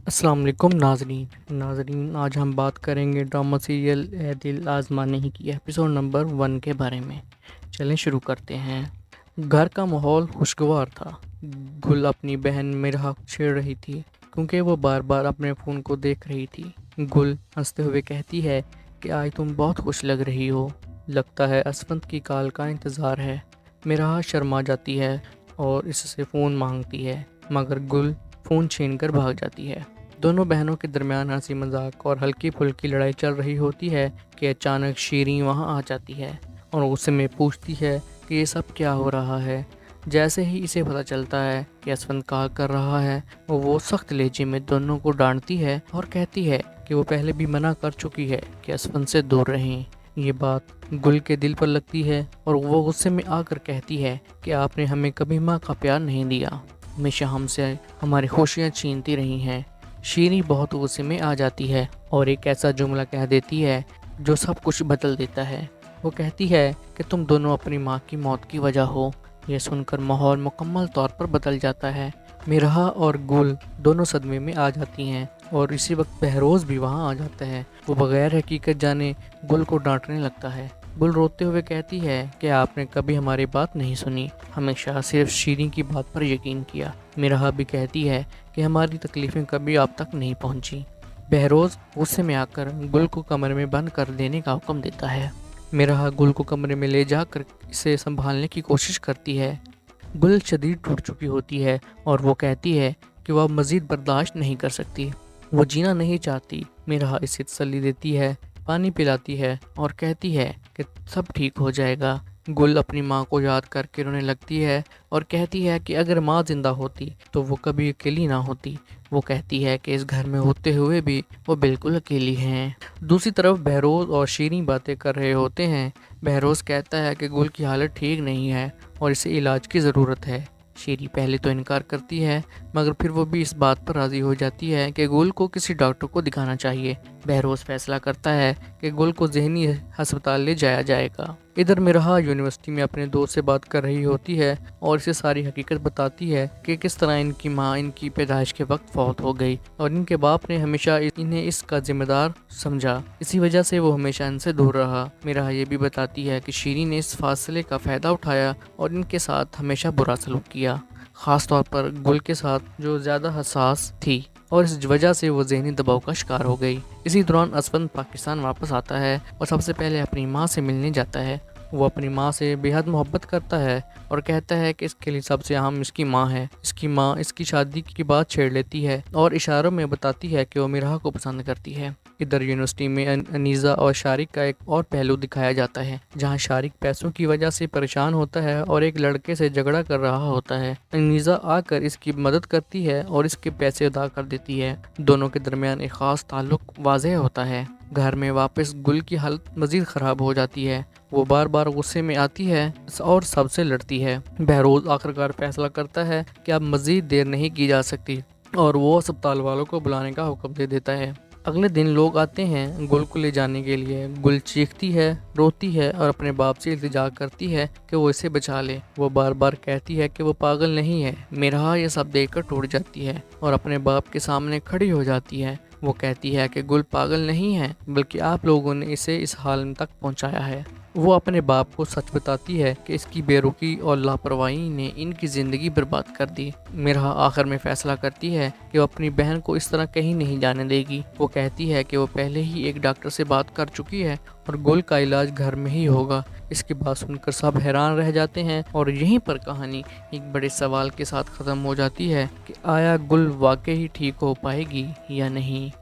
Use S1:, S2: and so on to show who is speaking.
S1: السلام علیکم ناظرین آج ہم بات کریں گے ڈرامہ سیریل اے دل آزمانے ہی کی ایپیسوڈ نمبر 1 کے بارے میں۔ چلیں شروع کرتے ہیں۔ گھر کا ماحول خوشگوار تھا۔ گل اپنی بہن مرحا کو چھیڑ رہی تھی کیونکہ وہ بار بار اپنے فون کو دیکھ رہی تھی۔ گل ہنستے ہوئے کہتی ہے کہ آج تم بہت خوش لگ رہی ہو، لگتا ہے اسفند کی کال کا انتظار ہے۔ مرحا شرما جاتی ہے اور اس سے فون مانگتی ہے، مگر گل فون چھین کر بھاگ جاتی ہے۔ دونوں بہنوں کے درمیان ہنسی مذاق اور ہلکی پھلکی لڑائی چل رہی ہوتی ہے کہ اچانک شیریں وہاں آ جاتی ہے اور غصے میں پوچھتی ہے کہ یہ سب کیا ہو رہا ہے۔ جیسے ہی اسے پتہ چلتا ہے کہ اسفند کہا کر رہا ہے، وہ سخت لہجے میں دونوں کو ڈانٹتی ہے اور کہتی ہے کہ وہ پہلے بھی منع کر چکی ہے کہ اسفند سے دور رہیں۔ یہ بات گل کے دل پر لگتی ہے اور وہ غصے میں آ کر کہتی ہے کہ آپ نے ہمیں کبھی ماں کا پیار نہیں دیا، ہمیشہ ہم سے ہماری خوشیاں چھینتی رہی ہیں۔ شیریں بہت غصے میں آ جاتی ہے اور ایک ایسا جملہ کہہ دیتی ہے جو سب کچھ بدل دیتا ہے۔ وہ کہتی ہے کہ تم دونوں اپنی ماں کی موت کی وجہ ہو۔ یہ سن کر ماحول مکمل طور پر بدل جاتا ہے۔ مرحا اور گل دونوں صدمے میں آ جاتی ہیں اور اسی وقت بہروز بھی وہاں آ جاتا ہے۔ وہ بغیر حقیقت جانے گل کو ڈانٹنے لگتا ہے۔ گل روتے ہوئے کہتی ہے کہ آپ نے کبھی ہماری بات نہیں سنی، ہمیشہ صرف شیریں کی بات پر یقین کیا۔ مرحا بھی کہتی ہے کہ ہماری تکلیفیں کبھی آپ تک نہیں پہنچی۔ بہروز غصے میں آ کر گل کو کمرے میں بند کر دینے کا حکم دیتا ہے۔ مرحا گل کو کمرے میں لے جا کر اسے سنبھالنے کی کوشش کرتی ہے۔ گل شدید ٹوٹ چکی ہوتی ہے اور وہ کہتی ہے کہ وہ اب مزید برداشت نہیں کر سکتی، وہ جینا نہیں چاہتی۔ مرحا اسے تسلی دیتی ہے، پانی پلاتی ہے اور کہتی ہے کہ سب ٹھیک ہو جائے گا۔ گل اپنی ماں کو یاد کر کے رونے لگتی ہے اور کہتی ہے کہ اگر ماں زندہ ہوتی تو وہ کبھی اکیلی نہ ہوتی۔ وہ کہتی ہے کہ اس گھر میں ہوتے ہوئے بھی وہ بالکل اکیلی ہیں۔ دوسری طرف بہروز اور شیریں باتیں کر رہے ہوتے ہیں۔ بہروز کہتا ہے کہ گل کی حالت ٹھیک نہیں ہے اور اسے علاج کی ضرورت ہے۔ شیریں پہلے تو انکار کرتی ہے، مگر پھر وہ بھی اس بات پر راضی ہو جاتی ہے کہ گل کو کسی ڈاکٹر کو دکھانا چاہیے۔ بہروز فیصلہ کرتا ہے کہ گل کو ذہنی ہسپتال لے جایا جائے گا۔ ادھر مرحا یونیورسٹی میں اپنے دوست سے بات کر رہی ہوتی ہے اور اسے ساری حقیقت بتاتی ہے کہ کس طرح ان کی ماں ان کی پیدائش کے وقت فوت ہو گئی اور ان کے باپ نے ہمیشہ انہیں اس کا ذمہ دار سمجھا، اسی وجہ سے وہ ہمیشہ ان سے دور رہا۔ مرحا یہ بھی بتاتی ہے کہ شیریں نے اس فاصلے کا فائدہ اٹھایا اور ان کے ساتھ ہمیشہ برا سلوک کیا، خاص طور پر گل کے ساتھ جو زیادہ حساس تھی، اور اس وجہ سے وہ ذہنی دباؤ کا شکار ہو گئی۔ اسی دوران اسفند پاکستان واپس آتا ہے اور سب سے پہلے اپنی ماں سے ملنے جاتا ہے۔ وہ اپنی ماں سے بے حد محبت کرتا ہے اور کہتا ہے کہ اس کے لیے سب سے اہم اس کی ماں ہے۔ اس کی ماں اس کی شادی کی بات چھیڑ لیتی ہے اور اشاروں میں بتاتی ہے کہ وہ مرحا کو پسند کرتی ہے۔ ادھر یونیورسٹی میں انیزہ اور شارق کا ایک اور پہلو دکھایا جاتا ہے، جہاں شارق پیسوں کی وجہ سے پریشان ہوتا ہے اور ایک لڑکے سے جھگڑا کر رہا ہوتا ہے۔ انیزہ آ کر اس کی مدد کرتی ہے اور اس کے پیسے ادا کر دیتی ہے۔ دونوں کے درمیان ایک خاص تعلق واضح ہوتا ہے۔ گھر میں واپس گل کی حالت مزید خراب ہو جاتی ہے۔ وہ بار بار غصے میں آتی ہے اور سب سے لڑتی ہے۔ بہروز آخرکار فیصلہ کرتا ہے کہ اب مزید دیر نہیں کی جا سکتی اور وہ اسپتال والوں کو بلانے کا حکم دے دیتا ہے۔ اگلے دن لوگ آتے ہیں گل کو لے جانے کے لیے۔ گل چیختی ہے، روتی ہے اور اپنے باپ سے التجا کرتی ہے کہ وہ اسے بچا لے۔ وہ بار بار کہتی ہے کہ وہ پاگل نہیں ہے۔ مرحا یہ سب دیکھ کر ٹوٹ جاتی ہے اور اپنے باپ کے سامنے کھڑی ہو جاتی ہے۔ وہ کہتی ہے کہ گل پاگل نہیں ہے، بلکہ آپ لوگوں نے اسے اس حال تک پہنچایا ہے۔ وہ اپنے باپ کو سچ بتاتی ہے کہ اس کی بے رخی اور لاپرواہی نے ان کی زندگی برباد کر دی۔ مرحا آخر میں فیصلہ کرتی ہے کہ وہ اپنی بہن کو اس طرح کہیں نہیں جانے دے گی۔ وہ کہتی ہے کہ وہ پہلے ہی ایک ڈاکٹر سے بات کر چکی ہے اور گل کا علاج گھر میں ہی ہوگا۔ اس کی بات سن کر سب حیران رہ جاتے ہیں اور یہیں پر کہانی ایک بڑے سوال کے ساتھ ختم ہو جاتی ہے کہ آیا گل واقعی ٹھیک ہو پائے گی یا نہیں۔